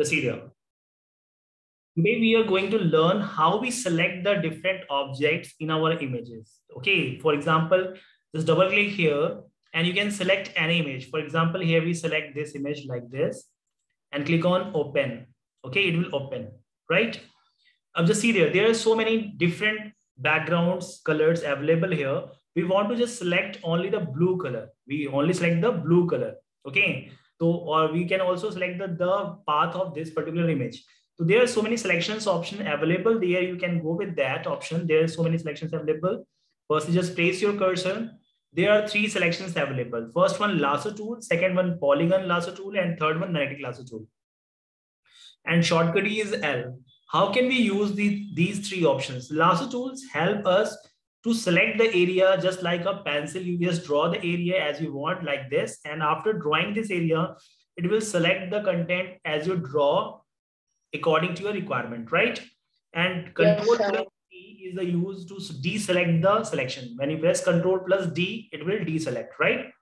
Just see there. Today we are going to learn how we select the different objects in our images. Okay, for example, just double click here and you can select any image. For example, here we select this image like this and click on open. Okay, it will open, right? Just see there are so many different backgrounds, colors available here. We want to just select only the blue color. We only select the blue color. Okay, so or we can also select the path of this particular image. So there are so many selections option available there. You can go with that option. There are so many selections available. First, you just place your cursor. There are 3 selections available. First one, lasso tool. Second one, polygon lasso tool. And third one, magnetic lasso tool. And shortcut key is L. How can we use these 3 options? Lasso tools help us to select the area just like a pencil. You just draw the area as you want like this. And after drawing this area, it will select the content as you draw according to your requirement, right? And Control plus D is the use to deselect the selection. When you press Control plus D, it will deselect, right?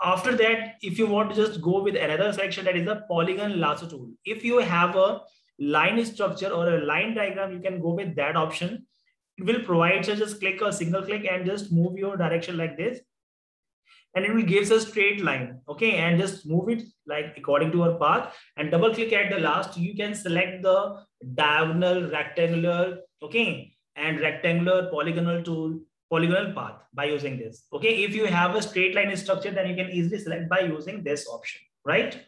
After that, if you want to just go with another selection, that is the polygon lasso tool. If you have a line structure or a line diagram, you can go with that option. It will provide, so just click a single click and just move your direction like this. And it will give us a straight line, okay? And just move it like according to our path and double click at the last. You can select the diagonal, rectangular, okay? And rectangular polygonal tool, polygonal path by using this, okay? If you have a straight line structure, then you can easily select by using this option, right?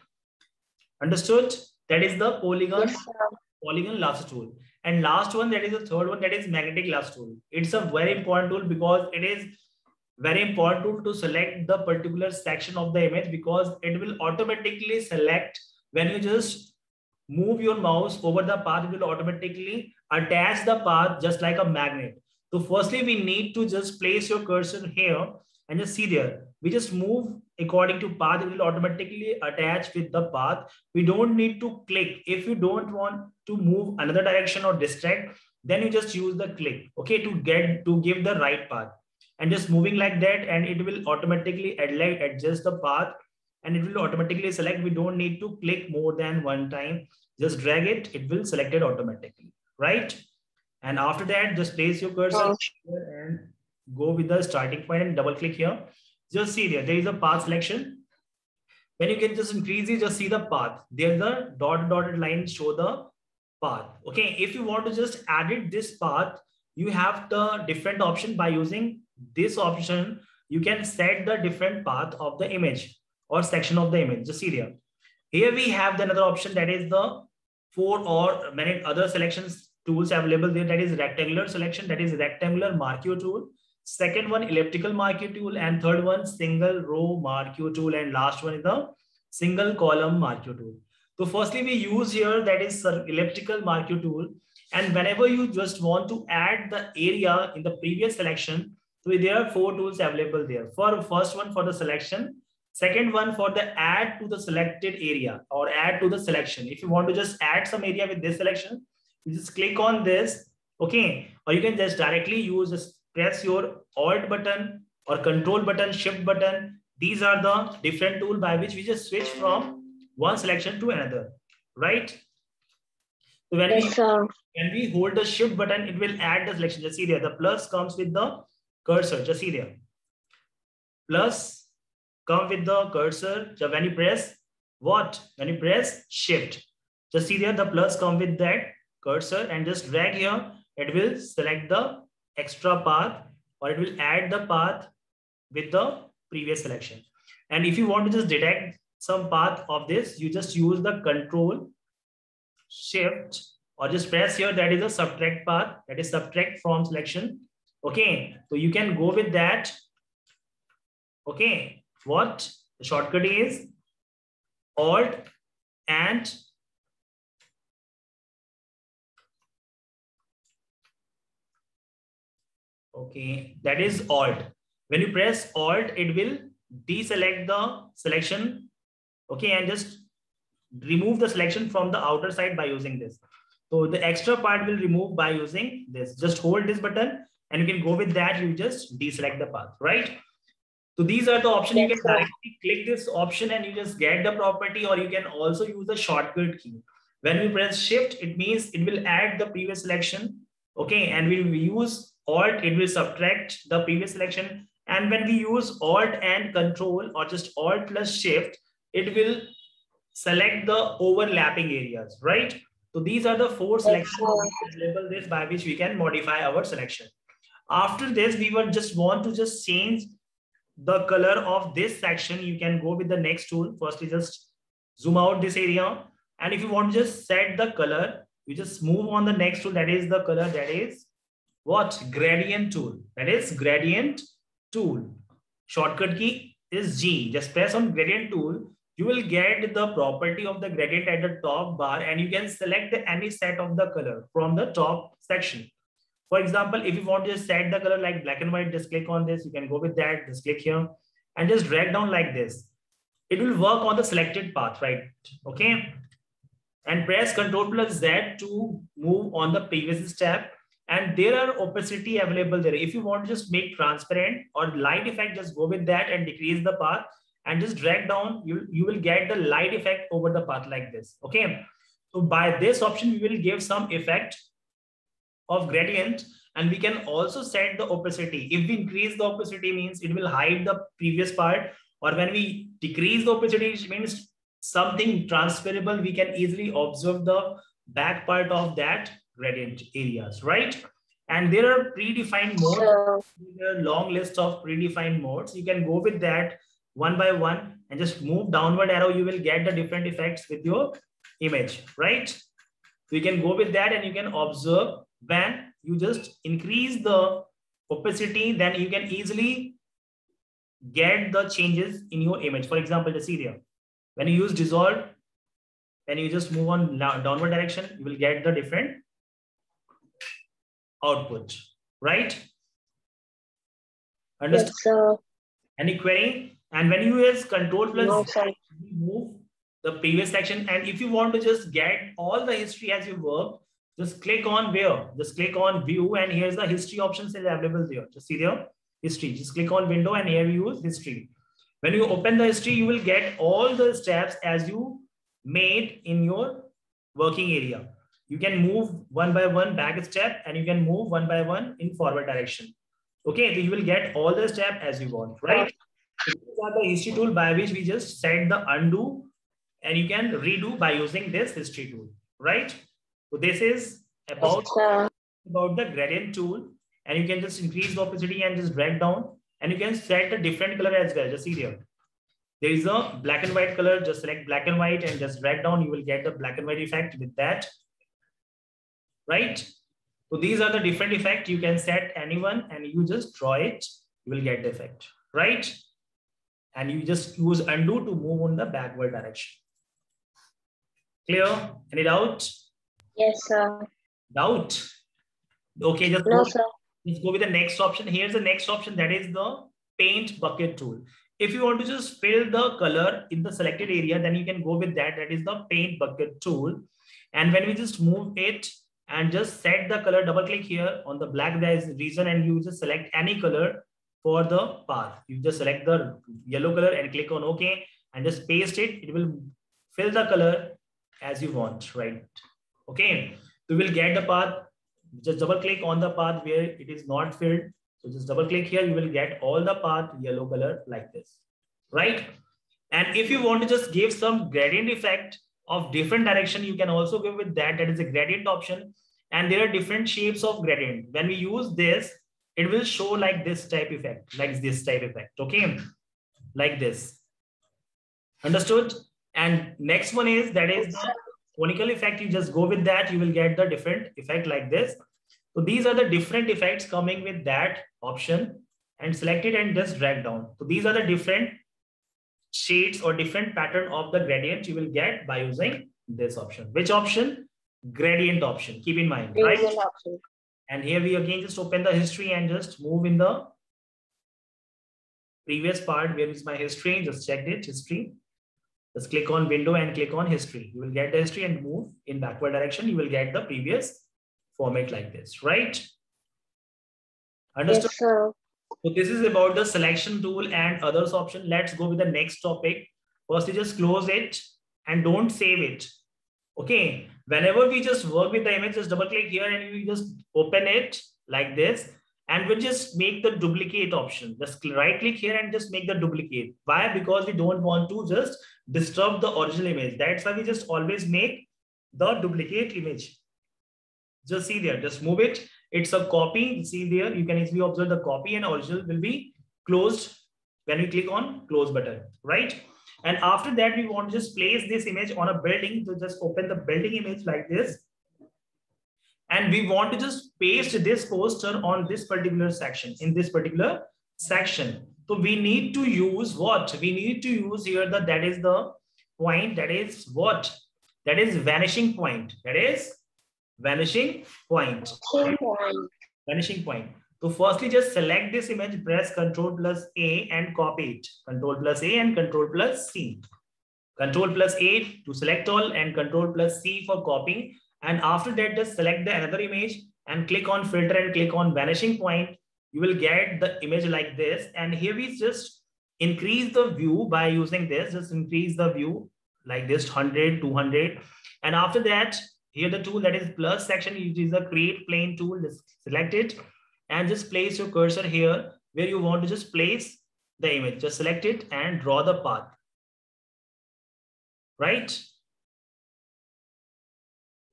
Understood? That is the polygon lasso tool. And last one, that is the third one, that is magnetic lasso tool. It's a very important tool because it is very important tool to select the particular section of the image, because it will automatically select when you just move your mouse over the path. It will automatically attach the path just like a magnet. So firstly, we need to just place your cursor here and just see there. We just move according to path. It will automatically attach with the path. We don't need to click. If you don't want to move another direction or distract, then you just use the click, okay, to give the right path. And just moving like that, and it will automatically adjust the path and it will automatically select. We don't need to click more than one time. Just drag it, it will select it automatically, right? And after that, just place your cursor and go with the starting point and double click here. Just see there is a path selection. When you can just increase it, just see the path. There's a dotted line show the path. Okay, if you want to just edit this path, you have the different option. By using this option, you can set the different path of the image or section of the image. Just see there. Here we have another option, that is the 4 or many other selections tools available there. That is rectangular selection, that is rectangular marquee tool. Second one, elliptical marquee tool. And third one, single row marquee tool. And last one is the single column marquee tool. So firstly, we use here that is elliptical marquee tool. And whenever you just want to add the area in the previous selection, so there are 4 tools available there. For first one for the selection, second one for the add to the selected area or add to the selection. If you want to just add some area with this selection, you just click on this, okay? Or you can just directly use, just press your Alt button or Control button, Shift button. These are the different tools by which we just switch from one selection to another, right? So when we hold the Shift button, it will add the selection. Just see there, the plus comes with the cursor. Just see there. Plus come with the cursor. So when you press what? When you press Shift. Just see there, the plus come with that cursor and just drag here. It will select the extra path or it will add the path with the previous selection. And if you want to just detect some path of this, you just use the Control Shift or just press here. That is a subtract path, that is subtract from selection. Okay, so you can go with that. Okay, what the shortcut is Alt and okay, that is Alt. When you press Alt, it will deselect the selection, okay, and just remove the selection from the outer side by using this. So the extra part will remove by using this. Just hold this button and you can go with that. You just deselect the path, right? So these are the options. You can directly click this option and you just get the property, or you can also use the shortcut key. When we press shift, it means it will add the previous selection. Okay. And when we use alt, it will subtract the previous selection. And when we use alt and control or just alt plus shift, it will select the overlapping areas, right? So these are the four selections available this by which we can modify our selection. After this, we will just want to just change the color of this section. You can go with the next tool. Firstly, just zoom out this area. And if you want to just set the color, you just move on the next tool. That is the color. That is what? Gradient tool. That is gradient tool. Shortcut key is G. Just press on gradient tool. You will get the property of the gradient at the top bar, and you can select any set of the color from the top section. For example, if you want to just set the color like black and white, just click on this. You can go with that. Just click here and just drag down like this. It will work on the selected path, right? Okay. And press Ctrl plus Z to move on the previous step. And there are opacity available there. If you want to just make transparent or light effect, just go with that and decrease the path and just drag down. You will get the light effect over the path like this. Okay. So by this option, we will give some effect of gradient, and we can also set the opacity. If we increase the opacity, means it will hide the previous part, or when we decrease the opacity, it means something transferable. We can easily observe the back part of that gradient areas, right? And there are predefined modes. There are long list of predefined modes. You can go with that one by one and just move downward arrow. You will get the different effects with your image, right? So you can go with that and you can observe when you just increase the opacity, then you can easily get the changes in your image. For example, just see there. When you use dissolve, then you just move on downward direction, you will get the different output, right? Understand? Yes, sir. Any query? And when you use Control plus Z, move the previous section. And if you want to just get all the history as you work, just click on where? Just click on view, and here's the history options is available there. Just see there, history. Just click on window and here you use history. When you open the history, you will get all the steps as you made in your working area. You can move one by one back step, and you can move one by one in forward direction. Okay, so you will get all the steps as you want, right? So these are the history tool by which we just set the undo, and you can redo by using this history tool, right? So this is about the gradient tool, and you can just increase the opacity and just drag down, and you can set a different color as well. Just see there. There is a black and white color. Just select black and white and just drag down. You will get the black and white effect with that, right? So these are the different effects. You can set anyone and you just draw it. You will get the effect, right? And you just use undo to move on the backward direction. Clear? Any doubt? Yes, sir. Doubt? Okay, just no, go, sir. Let's go with the next option. Here's the next option, that is the paint bucket tool. If you want to just fill the color in the selected area, then you can go with that. That is the paint bucket tool. And when we just move it and just set the color, double click here on the black region, and you just select any color for the path. You just select the yellow color and click on OK and just paste it. It will fill the color as you want, right? Okay, so we will get the path. Just double click on the path where it is not filled. So just double click here, you will get all the path yellow color like this, right? And if you want to just give some gradient effect of different direction, you can also go with that. That is a gradient option. And there are different shapes of gradient. When we use this, it will show like this type effect, like this type effect, okay? Like this. Understood? And next one is, that is the conical effect. You just go with that, you will get the different effect like this. So these are the different effects coming with that option, and select it and just drag down. So these are the different shades or different pattern of the gradient you will get by using this option. Which option? Gradient option. Keep in mind, right? Option. And here we again just open the history and just move in the previous part. Where is my history? Just check it, history. Just click on window and click on history. You will get the history and move in backward direction. You will get the previous format like this, right? Understood? Yes, sir. So this is about the selection tool and others option. Let's go with the next topic. First, you just close it and don't save it. Okay, whenever we just work with the image, just double click here and we just open it like this, and we'll just make the duplicate option. Just right click here and just make the duplicate. Why? Because we don't want to just disturb the original image. That's why we just always make the duplicate image. Just see there, just move it. It's a copy. See there, you can easily observe the copy and original will be closed when we click on close button, right? And after that, we want to just place this image on a building. So just open the building image like this. And we want to just paste this poster on this particular section, in this particular section. So we need to use what? We need to use here that is the point. That is what? That is vanishing point. That is vanishing point. Vanishing point. So firstly, just select this image, press Ctrl+A and copy it. Ctrl+A and Ctrl+C. Ctrl+A to select all and Ctrl+C for copying. And after that, just select the another image and click on filter and click on vanishing point. You will get the image like this. And here we just increase the view by using this. Just increase the view like this, 100, 200. And after that, here the tool that is plus section, it is a create plane tool. Just select it and just place your cursor here where you want to just place the image. Just select it and draw the path. Right?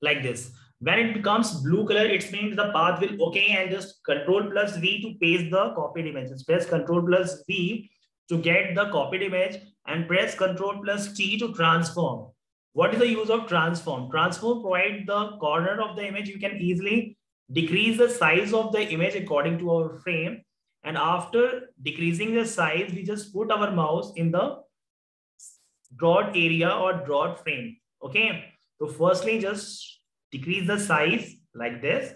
Like this. When it becomes blue color, it means the path will okay, and just Ctrl+V to paste the copied image. Just press Ctrl+V to get the copied image and press Ctrl+T to transform. What is the use of transform? Transform provides the corner of the image. You can easily decrease the size of the image according to our frame. And after decreasing the size, we just put our mouse in the drawed area or drawed frame. Okay. So firstly, just decrease the size like this.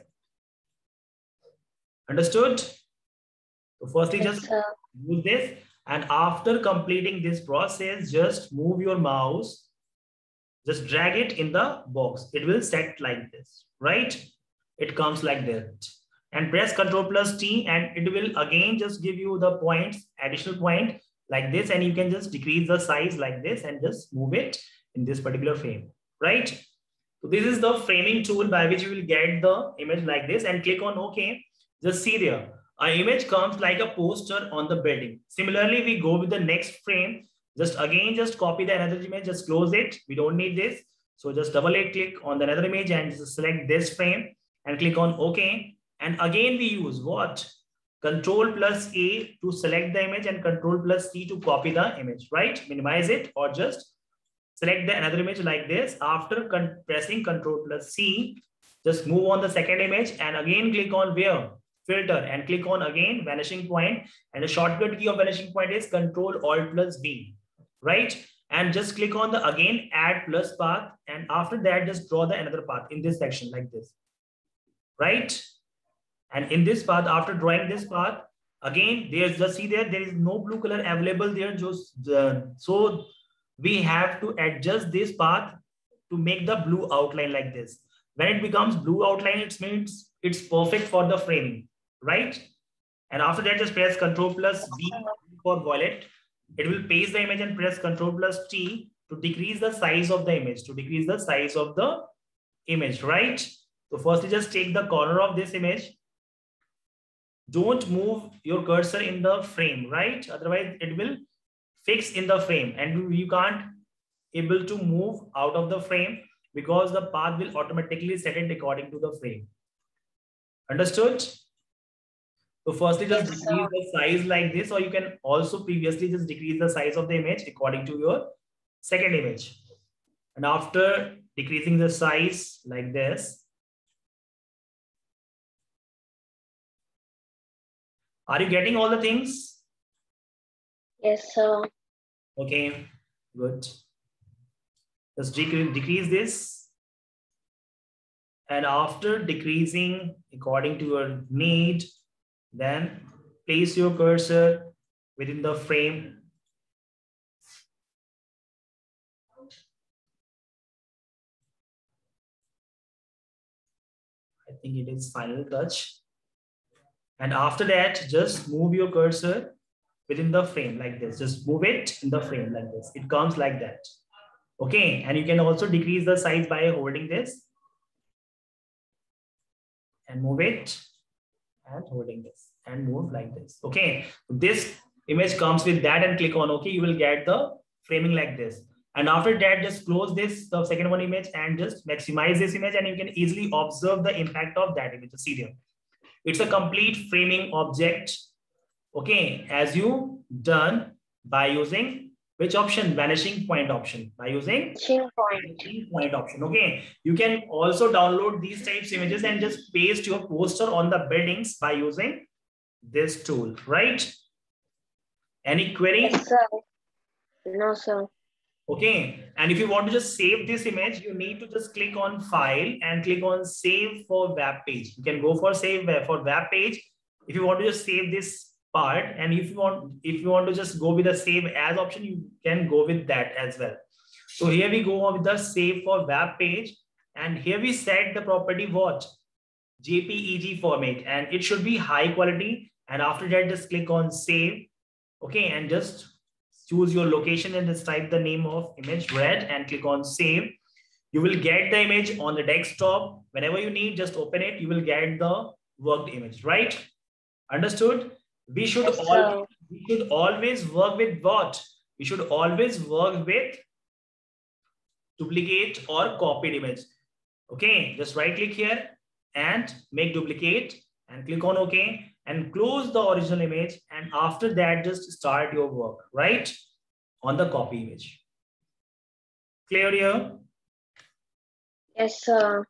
Understood? So firstly, just use this. And after completing this process, just move your mouse. Just drag it in the box. It will set like this, right? It comes like that. And press Ctrl+T and it will again just give you the points, additional point like this. And you can just decrease the size like this and just move it in this particular frame, right? So this is the framing tool by which you will get the image like this and click on OK. Just see there, our image comes like a poster on the building. Similarly, we go with the next frame. Just again, just copy the another image, just close it. We don't need this. So just double click on the another image and just select this frame and click on OK. And again, we use what? Ctrl+A to select the image and Ctrl+C to copy the image, right? Minimize it or just select the another image like this. After pressing Ctrl+C, just move on the second image and again click on where? Filter and click on again vanishing point. And the shortcut key of vanishing point is Ctrl+Alt+V, right? And just click on the again add plus path. And after that, just draw the another path in this section like this, right? And in this path, after drawing this path, again, there's just see there is no blue color available there. Just so we have to adjust this path to make the blue outline like this. When it becomes blue outline, it means it's perfect for the framing, right? And after that, just press Ctrl+V for violet. It will paste the image and press Ctrl+T to decrease the size of the image, right? So firstly, just take the corner of this image. Don't move your cursor in the frame, right? Otherwise, it will fix in the frame and you can't able to move out of the frame because the path will automatically set it according to the frame. Understood? So firstly, just decrease the size like this, or you can also previously just decrease the size of the image according to your second image. And after decreasing the size like this, are you getting all the things? Yes, sir. Okay, good. Just decrease this. And after decreasing according to your need, then place your cursor within the frame. I think it is final touch. And after that, just move your cursor within the frame like this. Just move it in the frame like this. It comes like that. Okay, and you can also decrease the size by holding this and move it and holding this and move like this. Okay, this image comes with that and click on OK. You will get the framing like this. And after that, just close this, the second one image, and just maximize this image, and you can easily observe the impact of that image. See there. It's a complete framing object. Okay, as you done by using which option? Vanishing point option. By using vanishing point option. Okay, you can also download these types images and just paste your poster on the buildings by using this tool, right? Any query? Yes, sir. No, sir. Okay, and if you want to just save this image, you need to just click on file and click on save for web page. You can go for save for web page if you want to just save this part, and if you want to just go with the save as option, you can go with that as well. So here we go with the save for web page, and here we set the property what? JPEG format, and it should be high quality. And after that, just click on save. Okay, and just choose your location and just type the name of image red and click on save. You will get the image on the desktop. Whenever you need, just open it. You will get the worked image, right? Understood? We should always work with what? We should always work with duplicate or copied image. Okay, just right click here and make duplicate and click on OK and close the original image. And after that, just start your work, right? On the copy image. Clear here? Yes, sir.